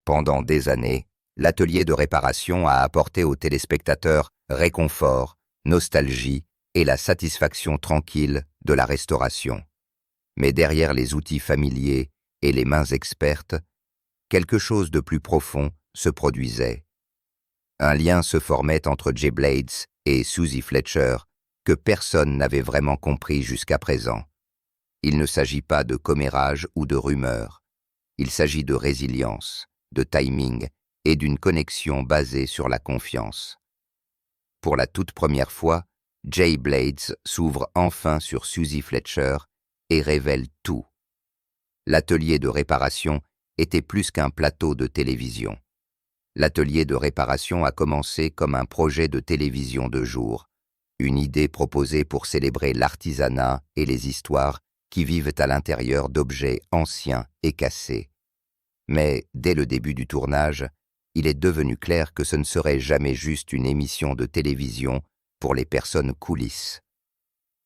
Pendant des années, l'atelier de réparation a apporté aux téléspectateurs réconfort, nostalgie et la satisfaction tranquille de la restauration. Mais derrière les outils familiers et les mains expertes, quelque chose de plus profond se produisait. Un lien se formait entre Jay Blades et Suzy Fletcher que personne n'avait vraiment compris jusqu'à présent. Il ne s'agit pas de commérage ou de rumeurs. Il s'agit de résilience, de timing et d'une connexion basée sur la confiance. Pour la toute première fois, Jay Blades s'ouvre enfin sur Suzy Fletcher et révèle tout. L'atelier de réparation était plus qu'un plateau de télévision. L'atelier de réparation a commencé comme un projet de télévision de jour, une idée proposée pour célébrer l'artisanat et les histoires qui vivent à l'intérieur d'objets anciens et cassés. Mais dès le début du tournage, il est devenu clair que ce ne serait jamais juste une émission de télévision pour les personnes coulisses.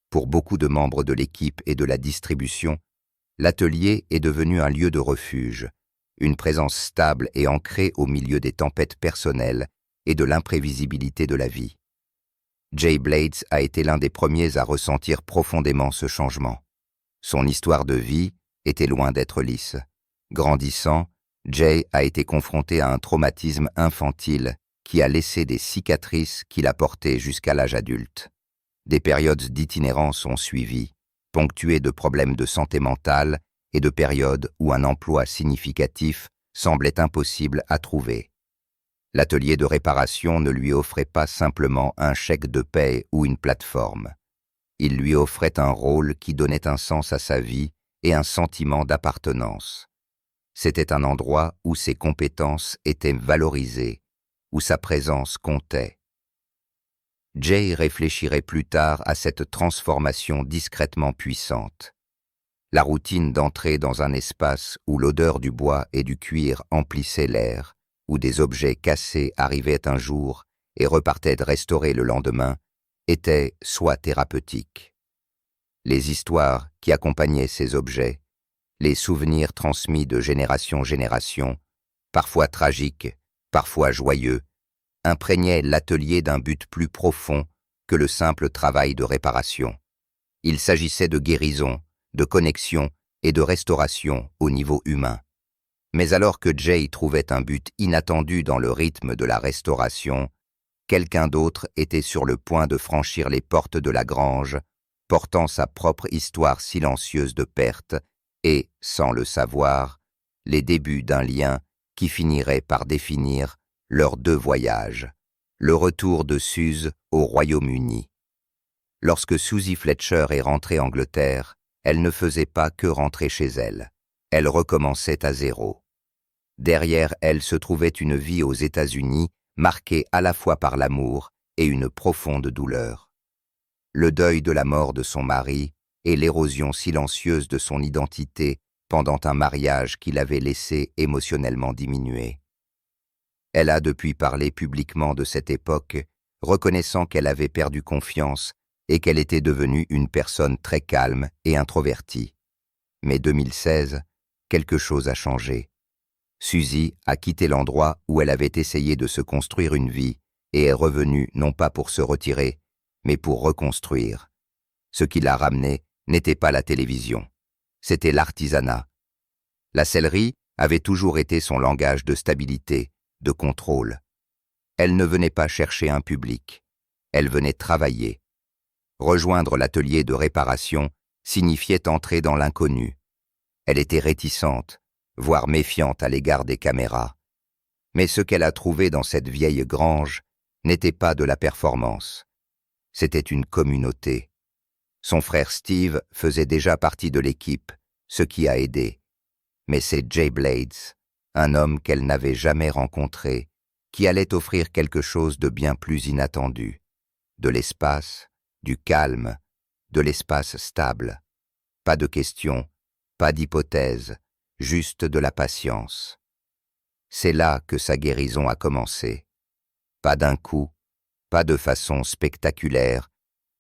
Pour beaucoup de membres de l'équipe et de la distribution, l'atelier est devenu un lieu de refuge, une présence stable et ancrée au milieu des tempêtes personnelles et de l'imprévisibilité de la vie. Jay Blades a été l'un des premiers à ressentir profondément ce changement. Son histoire de vie était loin d'être lisse. Grandissant, Jay a été confronté à un traumatisme infantile qui a laissé des cicatrices qu'il a portées jusqu'à l'âge adulte. Des périodes d'itinérance ont suivi, ponctuées de problèmes de santé mentale et de périodes où un emploi significatif semblait impossible à trouver. L'atelier de réparation ne lui offrait pas simplement un chèque de paie ou une plateforme. Il lui offrait un rôle qui donnait un sens à sa vie et un sentiment d'appartenance. C'était un endroit où ses compétences étaient valorisées, où sa présence comptait. Jay réfléchirait plus tard à cette transformation discrètement puissante. La routine d'entrer dans un espace où l'odeur du bois et du cuir emplissait l'air, où des objets cassés arrivaient un jour et repartaient restaurés le lendemain, était soit thérapeutique. Les histoires qui accompagnaient ces objets, les souvenirs transmis de génération en génération, parfois tragiques, parfois joyeux, imprégnaient l'atelier d'un but plus profond que le simple travail de réparation. Il s'agissait de guérison, de connexion et de restauration au niveau humain. Mais alors que Jay trouvait un but inattendu dans le rythme de la restauration, quelqu'un d'autre était sur le point de franchir les portes de la grange, portant sa propre histoire silencieuse de perte et, sans le savoir, les débuts d'un lien qui finirait par définir leurs deux voyages, le retour de Suze au Royaume-Uni. Lorsque Suzy Fletcher est rentrée en Angleterre, elle ne faisait pas que rentrer chez elle. Elle recommençait à zéro. Derrière elle se trouvait une vie aux États-Unis marquée à la fois par l'amour et une profonde douleur. Le deuil de la mort de son mari et l'érosion silencieuse de son identité pendant un mariage qui l'avait laissée émotionnellement diminuée. Elle a depuis parlé publiquement de cette époque, reconnaissant qu'elle avait perdu confiance et qu'elle était devenue une personne très calme et introvertie. Mais 2016, quelque chose a changé. Suzy a quitté l'endroit où elle avait essayé de se construire une vie et est revenue non pas pour se retirer, mais pour reconstruire. Ce qui l'a ramenée n'était pas la télévision, c'était l'artisanat. La sellerie avait toujours été son langage de stabilité, de contrôle. Elle ne venait pas chercher un public, elle venait travailler. Rejoindre l'atelier de réparation signifiait entrer dans l'inconnu. Elle était réticente, voire méfiante à l'égard des caméras. Mais ce qu'elle a trouvé dans cette vieille grange n'était pas de la performance. C'était une communauté. Son frère Steve faisait déjà partie de l'équipe, ce qui a aidé. Mais c'est Jay Blades, un homme qu'elle n'avait jamais rencontré, qui allait offrir quelque chose de bien plus inattendu. De l'espace, du calme, de l'espace stable. Pas de questions, pas d'hypothèses, juste de la patience. C'est là que sa guérison a commencé. Pas d'un coup, pas de façon spectaculaire,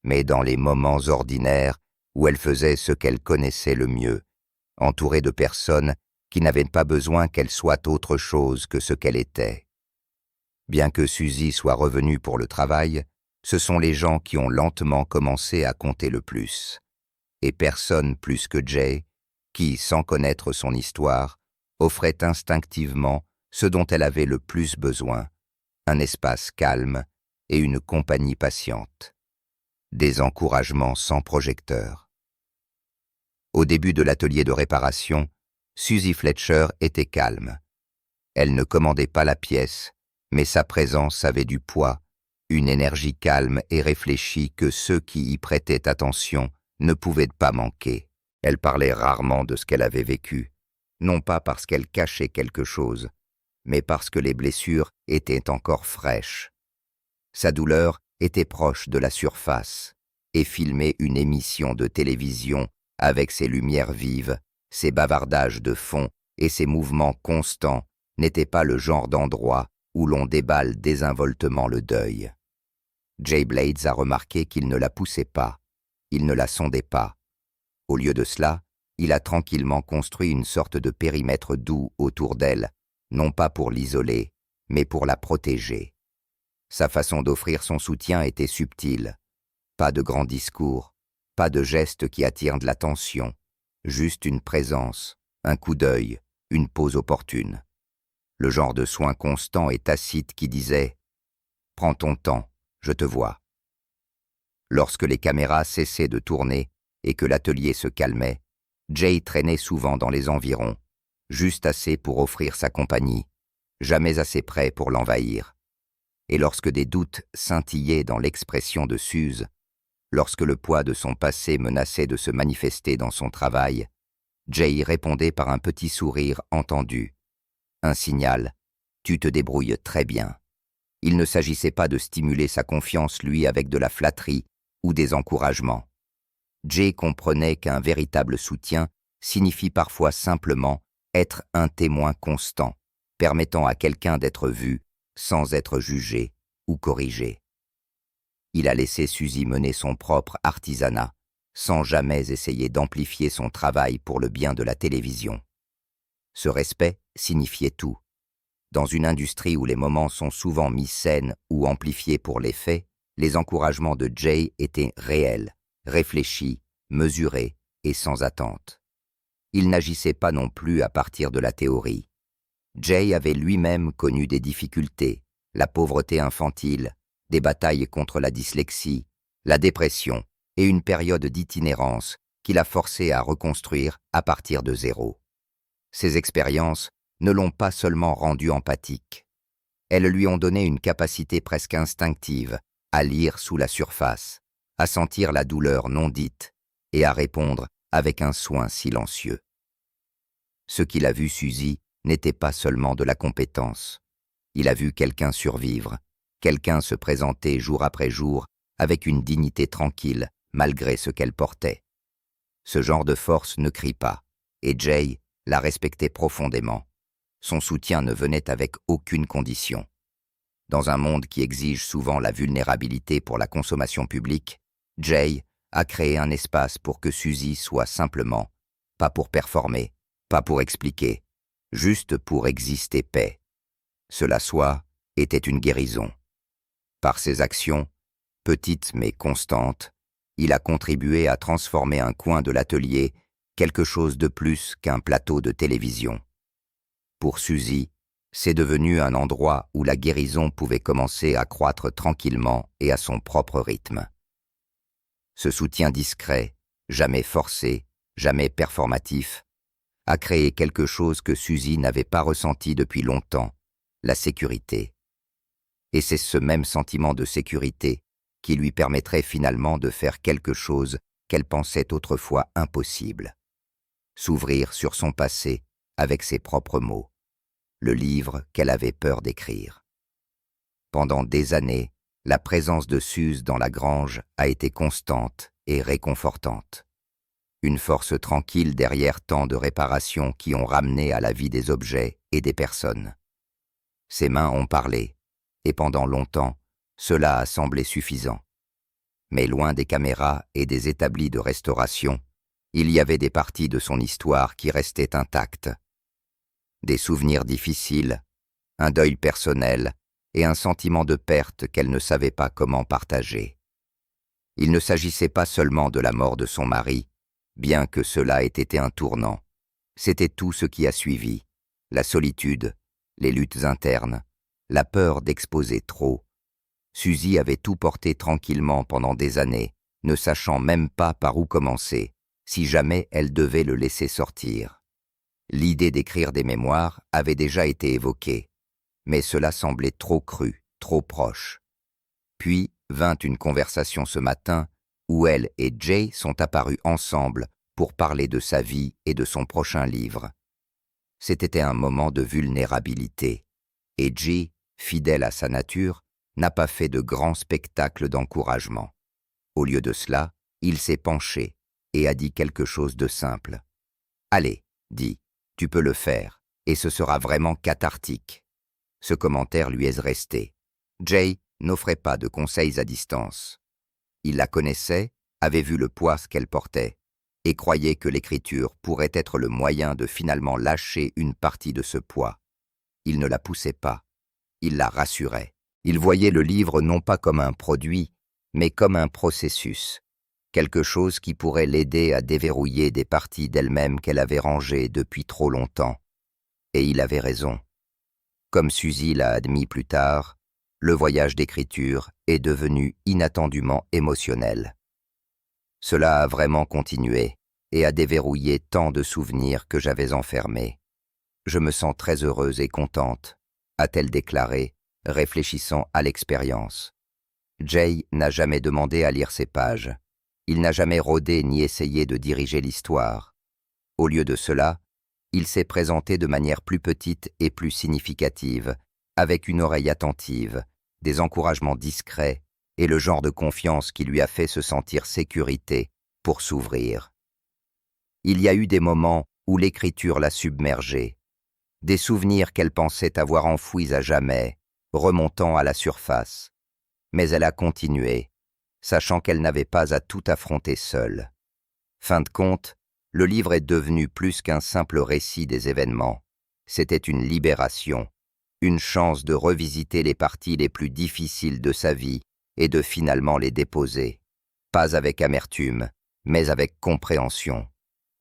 mais dans les moments ordinaires où elle faisait ce qu'elle connaissait le mieux, entourée de personnes qui n'avait pas besoin qu'elle soit autre chose que ce qu'elle était. Bien que Suzy soit revenue pour le travail, ce sont les gens qui ont lentement commencé à compter le plus. Et personne plus que Jay, qui, sans connaître son histoire, offrait instinctivement ce dont elle avait le plus besoin, un espace calme et une compagnie patiente. Des encouragements sans projecteur. Au début de l'atelier de réparation, Suzy Fletcher était calme. Elle ne commandait pas la pièce, mais sa présence avait du poids, une énergie calme et réfléchie que ceux qui y prêtaient attention ne pouvaient pas manquer. Elle parlait rarement de ce qu'elle avait vécu, non pas parce qu'elle cachait quelque chose, mais parce que les blessures étaient encore fraîches. Sa douleur était proche de la surface, et filmer une émission de télévision avec ses lumières vives, ses bavardages de fond et ses mouvements constants n'était pas le genre d'endroit où l'on déballe désinvoltement le deuil. Jay Blades a remarqué qu'il ne la poussait pas, il ne la sondait pas. Au lieu de cela, il a tranquillement construit une sorte de périmètre doux autour d'elle, non pas pour l'isoler, mais pour la protéger. Sa façon d'offrir son soutien était subtile. Pas de grands discours, pas de gestes qui attirent de l'attention, juste une présence, un coup d'œil, une pause opportune. Le genre de soin constant et tacite qui disait « Prends ton temps, je te vois ». Lorsque les caméras cessaient de tourner et que l'atelier se calmait, Jay traînait souvent dans les environs, juste assez pour offrir sa compagnie, jamais assez près pour l'envahir. Et lorsque des doutes scintillaient dans l'expression de Suze, lorsque le poids de son passé menaçait de se manifester dans son travail, Jay répondait par un petit sourire entendu. Un signal, tu te débrouilles très bien. Il ne s'agissait pas de stimuler sa confiance, lui, avec de la flatterie ou des encouragements. Jay comprenait qu'un véritable soutien signifie parfois simplement être un témoin constant, permettant à quelqu'un d'être vu sans être jugé ou corrigé. Il a laissé Suzy mener son propre artisanat, sans jamais essayer d'amplifier son travail pour le bien de la télévision. Ce respect signifiait tout. Dans une industrie où les moments sont souvent mis scène ou amplifiés pour l'effet, les encouragements de Jay étaient réels, réfléchis, mesurés et sans attente. Il n'agissait pas non plus à partir de la théorie. Jay avait lui-même connu des difficultés, la pauvreté infantile, des batailles contre la dyslexie, la dépression et une période d'itinérance qui l'a forcé à reconstruire à partir de zéro. Ces expériences ne l'ont pas seulement rendu empathique. Elles lui ont donné une capacité presque instinctive à lire sous la surface, à sentir la douleur non dite et à répondre avec un soin silencieux. Ce qu'il a vu Suzy n'était pas seulement de la compétence. Il a vu quelqu'un survivre, quelqu'un se présenter jour après jour avec une dignité tranquille malgré ce qu'elle portait. Ce genre de force ne crie pas, et Jay la respectait profondément. Son soutien ne venait avec aucune condition. Dans un monde qui exige souvent la vulnérabilité pour la consommation publique, Jay a créé un espace pour que Suzy soit simplement, pas pour performer, pas pour expliquer, juste pour exister paix. Cela soit était une guérison. Par ses actions, petites mais constantes, il a contribué à transformer un coin de l'atelier quelque chose de plus qu'un plateau de télévision. Pour Suzy, c'est devenu un endroit où la guérison pouvait commencer à croître tranquillement et à son propre rythme. Ce soutien discret, jamais forcé, jamais performatif, a créé quelque chose que Suzy n'avait pas ressenti depuis longtemps, la sécurité. Et c'est ce même sentiment de sécurité qui lui permettrait finalement de faire quelque chose qu'elle pensait autrefois impossible. S'ouvrir sur son passé avec ses propres mots, le livre qu'elle avait peur d'écrire. Pendant des années, la présence de Suze dans la grange a été constante et réconfortante. Une force tranquille derrière tant de réparations qui ont ramené à la vie des objets et des personnes. Ses mains ont parlé, et pendant longtemps, cela a semblé suffisant. Mais loin des caméras et des établis de restauration, il y avait des parties de son histoire qui restaient intactes. des souvenirs difficiles, un deuil personnel et un sentiment de perte qu'elle ne savait pas comment partager. Il ne s'agissait pas seulement de la mort de son mari, bien que cela ait été un tournant. C'était tout ce qui a suivi, la solitude, les luttes internes, la peur d'exposer trop. Suzy avait tout porté tranquillement pendant des années, ne sachant même pas par où commencer, si jamais elle devait le laisser sortir. L'idée d'écrire des mémoires avait déjà été évoquée, mais cela semblait trop cru, trop proche. Puis vint une conversation ce matin où elle et Jay sont apparus ensemble pour parler de sa vie et de son prochain livre. C'était un moment de vulnérabilité, et Jay, fidèle à sa nature, n'a pas fait de grands spectacles d'encouragement. Au lieu de cela, il s'est penché et a dit quelque chose de simple. « Allez, dis, tu peux le faire, et ce sera vraiment cathartique. » Ce commentaire lui est resté. Jay n'offrait pas de conseils à distance. Il la connaissait, avait vu le poids qu'elle portait, et croyait que l'écriture pourrait être le moyen de finalement lâcher une partie de ce poids. Il ne la poussait pas, il la rassurait. Il voyait le livre non pas comme un produit, mais comme un processus, quelque chose qui pourrait l'aider à déverrouiller des parties d'elle-même qu'elle avait rangées depuis trop longtemps. Et il avait raison. Comme Suzy l'a admis plus tard, le voyage d'écriture est devenu inattendument émotionnel. Cela a vraiment continué et a déverrouillé tant de souvenirs que j'avais enfermés. Je me sens très heureuse et contente, a-t-elle déclaré, réfléchissant à l'expérience. Jay n'a jamais demandé à lire ces pages. Il n'a jamais rôdé ni essayé de diriger l'histoire. Au lieu de cela, il s'est présenté de manière plus petite et plus significative, avec une oreille attentive, des encouragements discrets et le genre de confiance qui lui a fait se sentir sécurité pour s'ouvrir. Il y a eu des moments où l'écriture l'a submergée, des souvenirs qu'elle pensait avoir enfouis à jamais, remontant à la surface. Mais elle a continué, sachant qu'elle n'avait pas à tout affronter seule. Fin de compte, le livre est devenu plus qu'un simple récit des événements. C'était une libération, une chance de revisiter les parties les plus difficiles de sa vie et de finalement les déposer. Pas avec amertume, mais avec compréhension.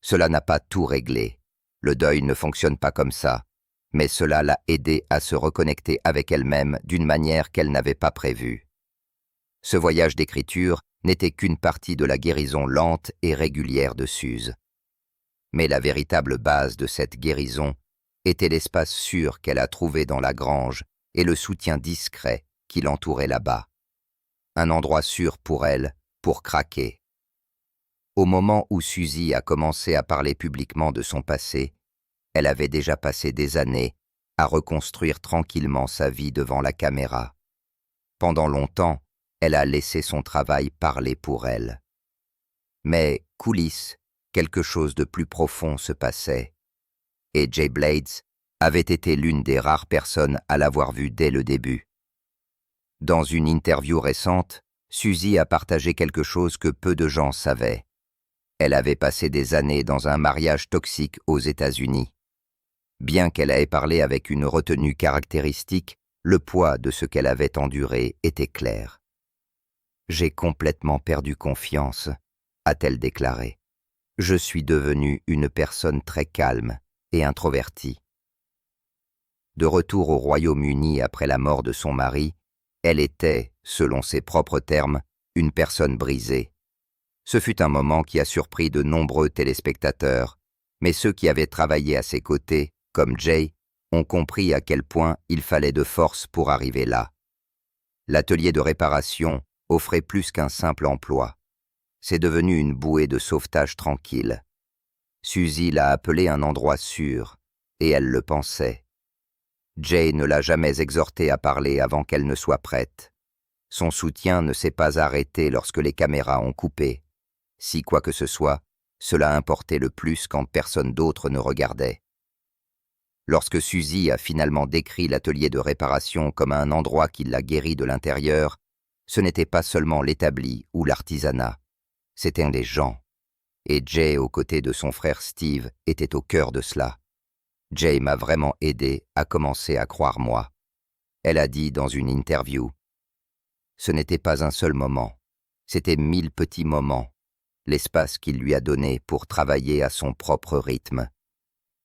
Cela n'a pas tout réglé. Le deuil ne fonctionne pas comme ça, mais cela l'a aidée à se reconnecter avec elle-même d'une manière qu'elle n'avait pas prévue. Ce voyage d'écriture n'était qu'une partie de la guérison lente et régulière de Suze. Mais la véritable base de cette guérison était l'espace sûr qu'elle a trouvé dans la grange et le soutien discret qui l'entourait là-bas. Un endroit sûr pour elle, pour craquer. Au moment où Suzy a commencé à parler publiquement de son passé, elle avait déjà passé des années à reconstruire tranquillement sa vie devant la caméra. Pendant longtemps, elle a laissé son travail parler pour elle. Mais, coulisses, quelque chose de plus profond se passait. Et Jay Blades avait été l'une des rares personnes à l'avoir vu dès le début. Dans une interview récente, Suzy a partagé quelque chose que peu de gens savaient. Elle avait passé des années dans un mariage toxique aux États-Unis. Bien qu'elle ait parlé avec une retenue caractéristique, le poids de ce qu'elle avait enduré était clair. « J'ai complètement perdu confiance », a-t-elle déclaré. « Je suis devenue une personne très calme et introvertie. » De retour au Royaume-Uni après la mort de son mari, elle était, selon ses propres termes, une personne brisée. Ce fut un moment qui a surpris de nombreux téléspectateurs, mais ceux qui avaient travaillé à ses côtés, comme Jay, ont compris à quel point il fallait de force pour arriver là. L'atelier de réparation offrait plus qu'un simple emploi. C'est devenu une bouée de sauvetage tranquille. Suzy l'a appelé un endroit sûr, et elle le pensait. Jay ne l'a jamais exhortée à parler avant qu'elle ne soit prête. Son soutien ne s'est pas arrêté lorsque les caméras ont coupé. Si quoi que ce soit, cela importait le plus quand personne d'autre ne regardait. Lorsque Suzy a finalement décrit l'atelier de réparation comme un endroit qui l'a guéri de l'intérieur, ce n'était pas seulement l'établi ou l'artisanat, c'étaient les gens. Et Jay, aux côtés de son frère Steve, était au cœur de cela. Jay m'a vraiment aidé à commencer à croire moi. Elle a dit dans une interview. Ce n'était pas un seul moment, c'était 1000 petits moments, l'espace qu'il lui a donné pour travailler à son propre rythme.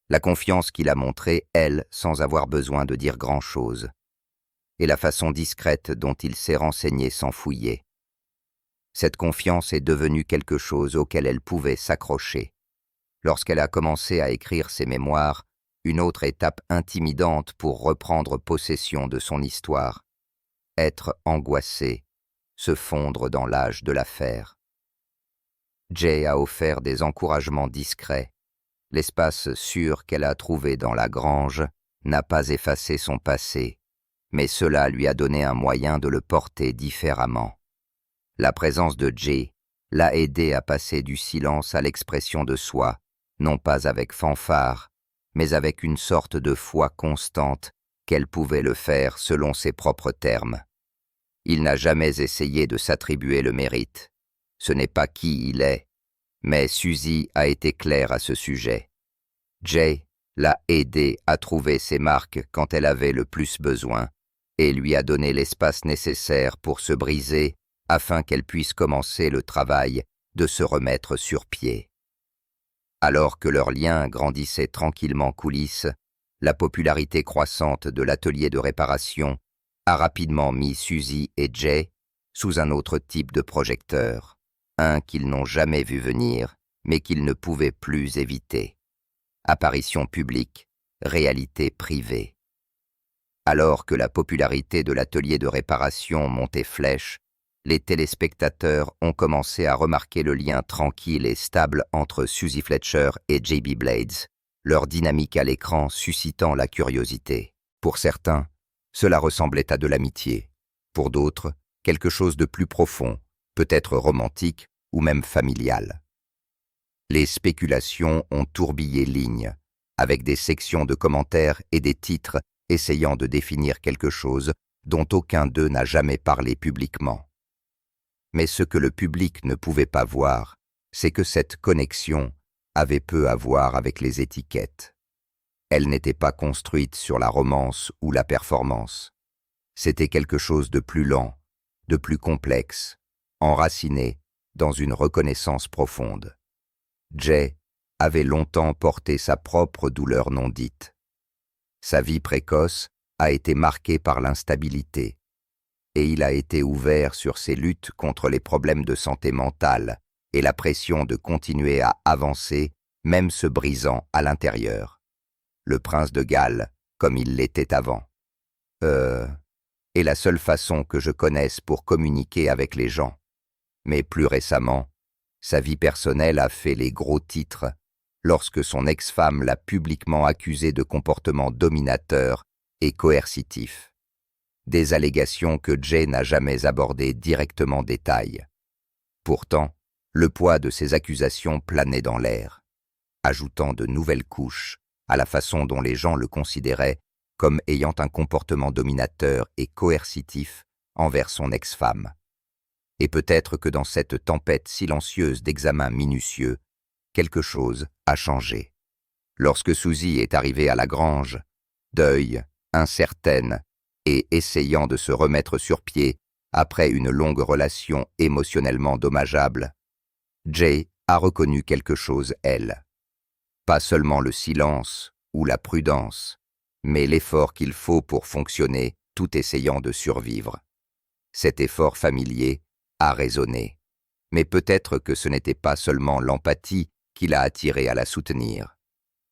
La confiance qu'il a montrée, elle, sans avoir besoin de dire grand-chose. Et la façon discrète dont il s'est renseigné sans fouiller. Cette confiance est devenue quelque chose auquel elle pouvait s'accrocher. Lorsqu'elle a commencé à écrire ses mémoires, une autre étape intimidante pour reprendre possession de son histoire. Être angoissée, se fondre dans l'âge de l'affaire. Jay a offert des encouragements discrets. L'espace sûr qu'elle a trouvé dans la grange n'a pas effacé son passé, mais cela lui a donné un moyen de le porter différemment. La présence de Jay l'a aidé à passer du silence à l'expression de soi, non pas avec fanfare, mais avec une sorte de foi constante qu'elle pouvait le faire selon ses propres termes. Il n'a jamais essayé de s'attribuer le mérite. Ce n'est pas qui il est, mais Suzy a été claire à ce sujet. Jay l'a aidé à trouver ses marques quand elle avait le plus besoin et lui a donné l'espace nécessaire pour se briser afin qu'elle puisse commencer le travail de se remettre sur pied. Alors que leur lien grandissait tranquillement coulisses, la popularité croissante de l'atelier de réparation a rapidement mis Suzy et Jay sous un autre type de projecteur, un qu'ils n'ont jamais vu venir, mais qu'ils ne pouvaient plus éviter. Apparition publique, réalité privée. Alors que la popularité de l'atelier de réparation montait flèche, les téléspectateurs ont commencé à remarquer le lien tranquille et stable entre Suzy Fletcher et J.B. Blades, leur dynamique à l'écran suscitant la curiosité. Pour certains, cela ressemblait à de l'amitié. Pour d'autres, quelque chose de plus profond, peut-être romantique ou même familial. Les spéculations ont tourbillé ligne, avec des sections de commentaires et des titres essayant de définir quelque chose dont aucun d'eux n'a jamais parlé publiquement. Mais ce que le public ne pouvait pas voir, c'est que cette connexion avait peu à voir avec les étiquettes. Elle n'était pas construite sur la romance ou la performance. C'était quelque chose de plus lent, de plus complexe, enraciné dans une reconnaissance profonde. Jay avait longtemps porté sa propre douleur non dite. Sa vie précoce a été marquée par l'instabilité, et il a été ouvert sur ses luttes contre les problèmes de santé mentale et la pression de continuer à avancer, même se brisant à l'intérieur. Le prince de Galles, comme il l'était avant. Est la seule façon que je connaisse pour communiquer avec les gens. Mais plus récemment, sa vie personnelle a fait les gros titres lorsque son ex-femme l'a publiquement accusé de comportement dominateur et coercitif. Des allégations que Jay n'a jamais abordées directement en détail. Pourtant, le poids de ces accusations planait dans l'air, ajoutant de nouvelles couches à la façon dont les gens le considéraient comme ayant un comportement dominateur et coercitif envers son ex-femme. Et peut-être que dans cette tempête silencieuse d'examens minutieux, quelque chose a changé. Lorsque Suzy est arrivée à la grange, deuil, incertaine, et essayant de se remettre sur pied après une longue relation émotionnellement dommageable, Jay a reconnu quelque chose, elle. Pas seulement le silence ou la prudence, mais l'effort qu'il faut pour fonctionner tout essayant de survivre. Cet effort familier a résonné, mais peut-être que ce n'était pas seulement l'empathie qui l'a attiré à la soutenir.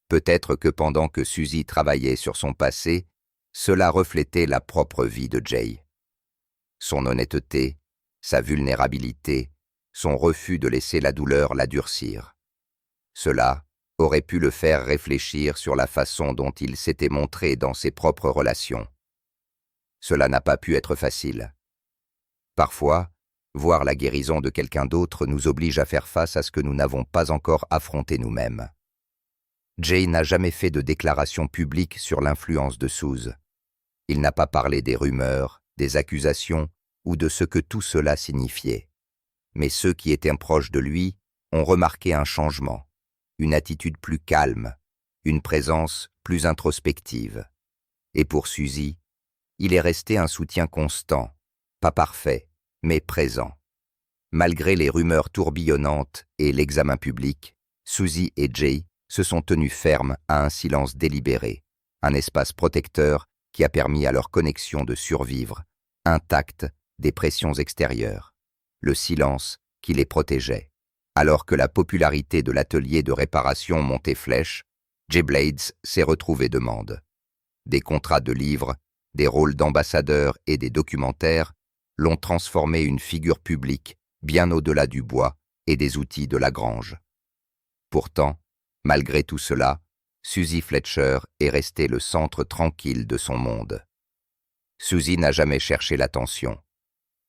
Peut-être que pendant que Suzy travaillait sur son passé, cela reflétait la propre vie de Jay. Son honnêteté, sa vulnérabilité, son refus de laisser la douleur la durcir. Cela aurait pu le faire réfléchir sur la façon dont il s'était montré dans ses propres relations. Cela n'a pas pu être facile. Parfois, voir la guérison de quelqu'un d'autre nous oblige à faire face à ce que nous n'avons pas encore affronté nous-mêmes. Jay n'a jamais fait de déclaration publique sur l'influence de Suze. Il n'a pas parlé des rumeurs, des accusations ou de ce que tout cela signifiait. Mais ceux qui étaient proches de lui ont remarqué un changement, une attitude plus calme, une présence plus introspective. Et pour Suzy, il est resté un soutien constant, pas parfait, mais présent. Malgré les rumeurs tourbillonnantes et l'examen public, Suzy et Jay se sont tenus fermes à un silence délibéré, un espace protecteur qui a permis à leur connexion de survivre, intacte des pressions extérieures. Le silence qui les protégeait. Alors que la popularité de l'atelier de réparation montait flèche, Jay Blades s'est retrouvé demande. Des contrats de livres, des rôles d'ambassadeur et des documentaires l'ont transformé une figure publique bien au-delà du bois et des outils de la grange. Pourtant, malgré tout cela, Suzy Fletcher est restée le centre tranquille de son monde. Suzy n'a jamais cherché l'attention.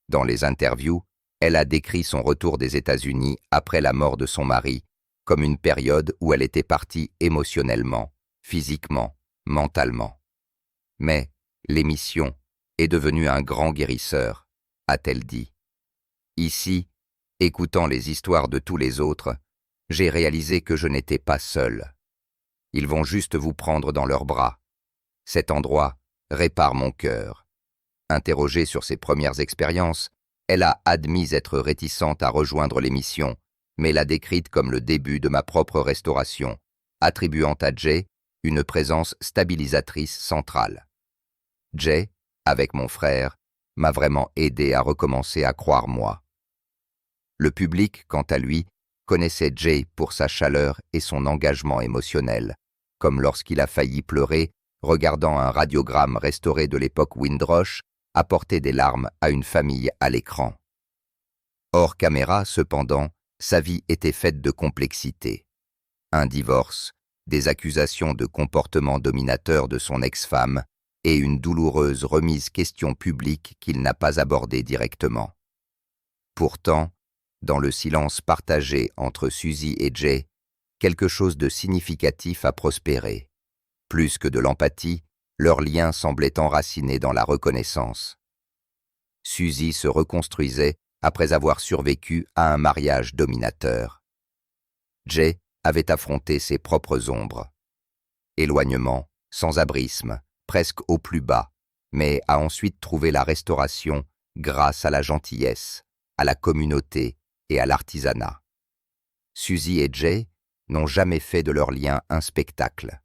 Dans les interviews, elle a décrit son retour des États-Unis après la mort de son mari comme une période où elle était partie émotionnellement, physiquement, mentalement. Mais l'émission est devenue un grand guérisseur, a-t-elle dit. Ici, écoutant les histoires de tous les autres, j'ai réalisé que je n'étais pas seul. Ils vont juste vous prendre dans leurs bras. Cet endroit répare mon cœur. Interrogée sur ses premières expériences, elle a admis être réticente à rejoindre l'émission, mais l'a décrite comme le début de ma propre restauration, attribuant à Jay une présence stabilisatrice centrale. Jay, avec mon frère, m'a vraiment aidé à recommencer à croire moi. Le public, quant à lui, connaissait Jay pour sa chaleur et son engagement émotionnel, comme lorsqu'il a failli pleurer, regardant un radiogramme restauré de l'époque Windrush apporter des larmes à une famille à l'écran. Hors caméra, cependant, sa vie était faite de complexité. Un divorce, des accusations de comportement dominateur de son ex-femme et une douloureuse remise question publique qu'il n'a pas abordée directement. Pourtant, dans le silence partagé entre Suzy et Jay, quelque chose de significatif a prospéré. Plus que de l'empathie, leur lien semblait enraciné dans la reconnaissance. Suzy se reconstruisait après avoir survécu à un mariage dominateur. Jay avait affronté ses propres ombres. Éloignement, sans-abrisme, presque au plus bas, mais a ensuite trouvé la restauration grâce à la gentillesse, à la communauté et à l'artisanat. Suzy et Jay n'ont jamais fait de leur lien un spectacle.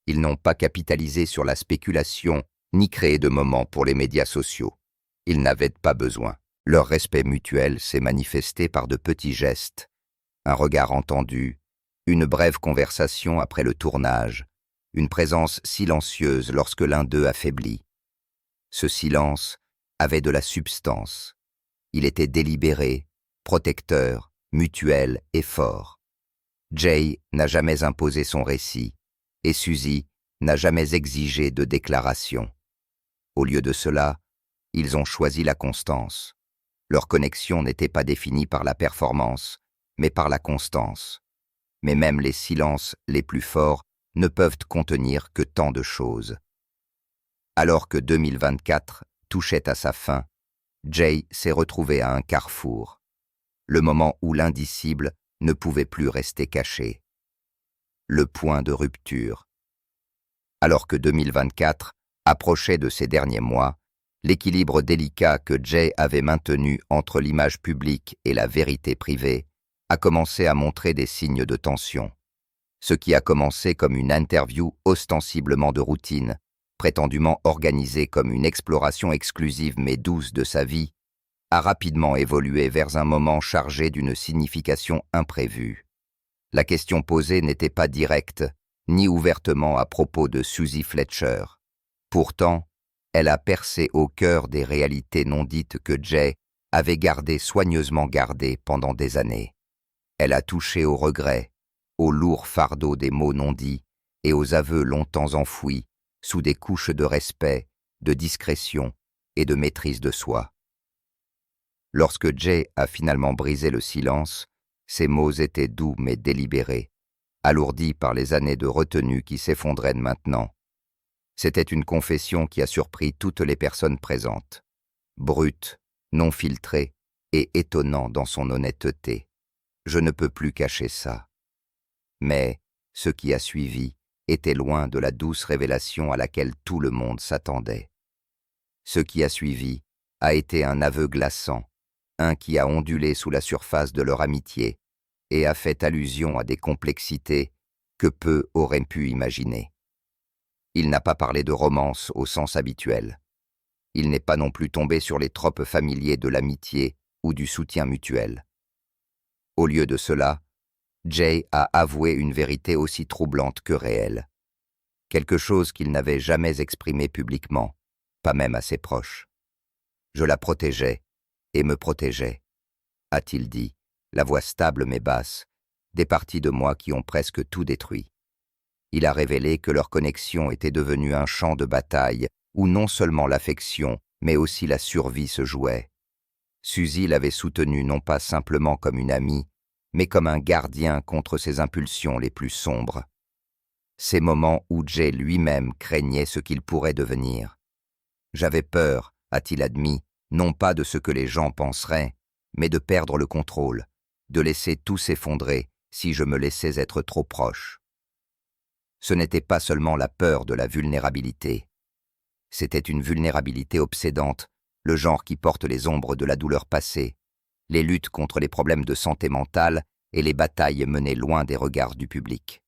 Ils n'ont pas capitalisé sur la spéculation ni créé de moments pour les médias sociaux. Ils n'avaient pas besoin. Leur respect mutuel s'est manifesté par de petits gestes, un regard entendu, une brève conversation après le tournage, une présence silencieuse lorsque l'un d'eux affaiblit. Ce silence avait de la substance. Il était délibéré, protecteur, mutuel et fort. Jay n'a jamais imposé son récit, et Suzy n'a jamais exigé de déclaration. Au lieu de cela, ils ont choisi la constance. Leur connexion n'était pas définie par la performance, mais par la constance. Mais même les silences les plus forts ne peuvent contenir que tant de choses. Alors que 2024 touchait à sa fin, Jay s'est retrouvé à un carrefour, le moment où l'indicible ne pouvait plus rester caché. Le point de rupture. Alors que 2024 approchait de ces derniers mois, l'équilibre délicat que Jay avait maintenu entre l'image publique et la vérité privée a commencé à montrer des signes de tension. Ce qui a commencé comme une interview ostensiblement de routine, prétendument organisée comme une exploration exclusive mais douce de sa vie, a rapidement évolué vers un moment chargé d'une signification imprévue. La question posée n'était pas directe, ni ouvertement à propos de Suzy Fletcher. Pourtant, elle a percé au cœur des réalités non dites que Jay avait soigneusement gardées pendant des années. Elle a touché aux regrets, au lourd fardeau des mots non dits et aux aveux longtemps enfouis sous des couches de respect, de discrétion et de maîtrise de soi. Lorsque Jay a finalement brisé le silence, ses mots étaient doux mais délibérés, alourdis par les années de retenue qui s'effondraient maintenant. C'était une confession qui a surpris toutes les personnes présentes. Brute, non filtrée et étonnant dans son honnêteté. Je ne peux plus cacher ça. Mais ce qui a suivi était loin de la douce révélation à laquelle tout le monde s'attendait. Ce qui a suivi a été un aveu glaçant, un qui a ondulé sous la surface de leur amitié et a fait allusion à des complexités que peu auraient pu imaginer. Il n'a pas parlé de romance au sens habituel. Il n'est pas non plus tombé sur les tropes familiers de l'amitié ou du soutien mutuel. Au lieu de cela, Jay a avoué une vérité aussi troublante que réelle. Quelque chose qu'il n'avait jamais exprimé publiquement, pas même à ses proches. Je la protégeais et me protégeais, a-t-il dit, la voix stable mais basse, des parties de moi qui ont presque tout détruit. Il a révélé que leur connexion était devenue un champ de bataille où non seulement l'affection, mais aussi la survie se jouait. Suzy l'avait soutenu non pas simplement comme une amie, mais comme un gardien contre ses impulsions les plus sombres. Ces moments où Jay lui-même craignait ce qu'il pourrait devenir. J'avais peur, a-t-il admis, non pas de ce que les gens penseraient, mais de perdre le contrôle, de laisser tout s'effondrer si je me laissais être trop proche. Ce n'était pas seulement la peur de la vulnérabilité. C'était une vulnérabilité obsédante, le genre qui porte les ombres de la douleur passée, les luttes contre les problèmes de santé mentale et les batailles menées loin des regards du public.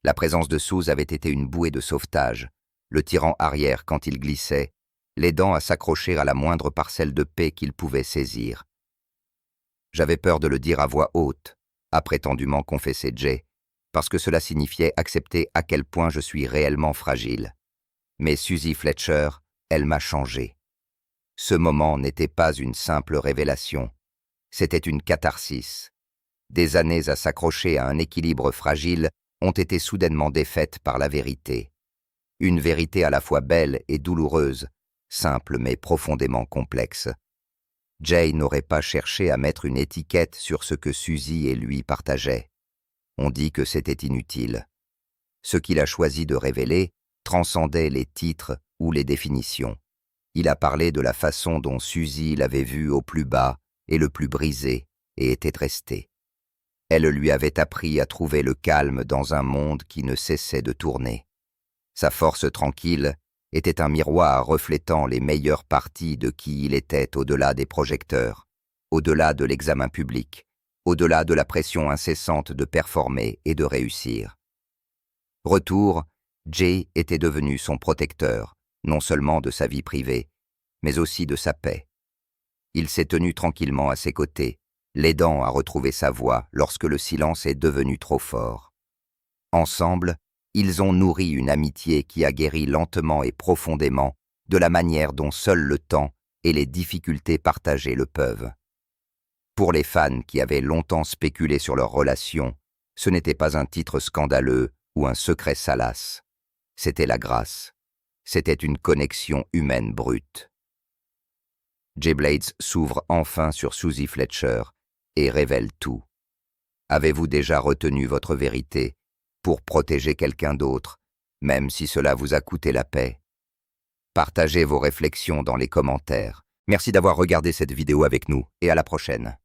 La présence de Suze avait été une bouée de sauvetage, le tirant arrière quand il glissait, l'aidant à s'accrocher à la moindre parcelle de paix qu'il pouvait saisir. J'avais peur de le dire à voix haute, a prétendument confessé Jay, parce que cela signifiait accepter à quel point je suis réellement fragile. Mais Suzy Fletcher, elle m'a changé. Ce moment n'était pas une simple révélation, c'était une catharsis. Des années à s'accrocher à un équilibre fragile ont été soudainement défaites par la vérité. Une vérité à la fois belle et douloureuse, simple mais profondément complexe. Jay n'aurait pas cherché à mettre une étiquette sur ce que Suzy et lui partageaient. On dit que c'était inutile. Ce qu'il a choisi de révéler transcendait les titres ou les définitions. Il a parlé de la façon dont Suzy l'avait vu au plus bas et le plus brisé et était restée. Elle lui avait appris à trouver le calme dans un monde qui ne cessait de tourner. Sa force tranquille était un miroir reflétant les meilleures parties de qui il était au-delà des projecteurs, au-delà de l'examen public, au-delà de la pression incessante de performer et de réussir. Retour, Jay était devenu son protecteur, non seulement de sa vie privée, mais aussi de sa paix. Il s'est tenu tranquillement à ses côtés, l'aidant à retrouver sa voix lorsque le silence est devenu trop fort. Ensemble, ils ont nourri une amitié qui a guéri lentement et profondément de la manière dont seul le temps et les difficultés partagées le peuvent. Pour les fans qui avaient longtemps spéculé sur leur relation, ce n'était pas un titre scandaleux ou un secret salace. C'était la grâce. C'était une connexion humaine brute. Jay Blades s'ouvre enfin sur Suzy Fletcher et révèle tout. Avez-vous déjà retenu votre vérité pour protéger quelqu'un d'autre, même si cela vous a coûté la paix? Partagez vos réflexions dans les commentaires. Merci d'avoir regardé cette vidéo avec nous et à la prochaine.